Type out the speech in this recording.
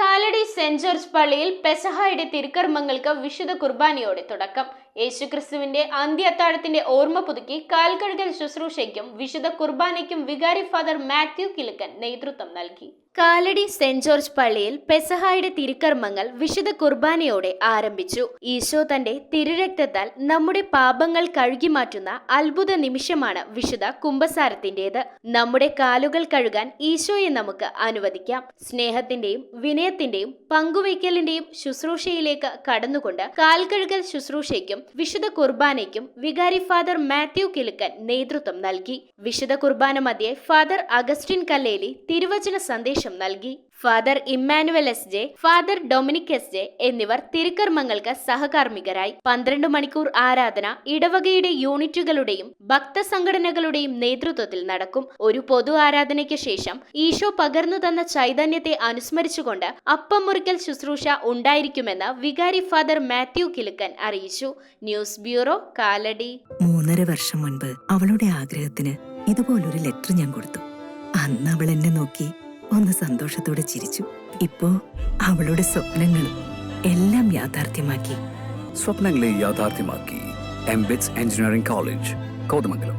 Kalady saint George പള്ളിയിൽ പെസഹായുടെ തിരുക്കർമ്മങ്ങൾക്ക് വിശുദ്ധ കുർബാനയോടെ തുടക്കം. യേശുക്രിസ്തുവിന്റെ അന്ത്യത്താഴത്തിന്റെ ഓർമ്മ പുതുക്കി കാൽകഴുകൽ ശുശ്രൂഷയ്ക്കും വിശുദ്ധ കുർബാനയ്ക്കും വികാരി ഫാദർ മാത്യു കിലുക്കൻ നേതൃത്വം നൽകി. കാലടി സെന്റ് ജോർജ് പള്ളിയിൽ പെസഹായുടെ തിരുക്കർമ്മങ്ങൾ വിശുദ്ധ കുർബാനയോടെ ആരംഭിച്ചു. ഈശോ തന്റെ തിരുരക്തത്താൽ നമ്മുടെ പാപങ്ങൾ കഴുകി മാറ്റുന്ന അത്ഭുത നിമിഷമാണ് വിശുദ്ധ കുമ്പസാരത്തിന്റേത്. നമ്മുടെ കാലുകൾ കഴുകാൻ ഈശോയെ നമുക്ക് അനുവദിക്കാം. സ്നേഹത്തിന്റെയും വിനയത്തിന്റെയും പങ്കുവയ്ക്കലിന്റെയും ശുശ്രൂഷയിലേക്ക് കടന്നുകൊണ്ട് കാൽകഴുകൽ ശുശ്രൂഷയ്ക്കും വിശുദ്ധ കുർബാനയ്ക്കും വികാരി ഫാദർ മാത്യു കിലുക്കൻ നേതൃത്വം നൽകി. വിശുദ്ധ കുർബാന മധ്യേ ഫാദർ അഗസ്റ്റിൻ കല്ലേലി തിരുവചന സന്ദേശം നൽകി. Father Emmanuel S J, father Dominic S J എന്നിവർ തിരുക്കർമ്മങ്ങൾക്ക് സഹകാർമ്മികരായി. 12 മണിക്കൂർ ആരാധന ഇടവകയുടെ യൂണിറ്റുകളുടെയും ഭക്തസംഘടനകളുടെയും നേതൃത്വത്തിൽ നടക്കും. ഒരു പൊതു ആരാധനയ്ക്ക് ശേഷം ഈശോ പകർന്നു തന്ന ചൈതന്യത്തെ അനുസ്മരിച്ചുകൊണ്ട് അപ്പം മുറിക്കൽ ശുശ്രൂഷ ഉണ്ടായിരിക്കുമെന്ന് വികാരി ഫാദർ മാത്യു കിലുക്കൻ അറിയിച്ചു. News bureau, Kalady. 3.5 വർഷം മുൻപ് അവളുടെ ആഗ്രഹത്തിന് ഇതുപോലൊരു ലെറ്റർ ഞാൻ കൊടുത്തു. അന്ന് അവൾ എന്നെ നോക്കി ഒന്ന് സന്തോഷത്തോടെ ചിരിച്ചു. ഇപ്പോ അവളുടെ സ്വപ്നങ്ങളും എല്ലാം യാഥാർത്ഥ്യമാക്കി. സ്വപ്നങ്ങളെ യാഥാർത്ഥ്യമാക്കി. MBITS engineering college, Kothamangalam.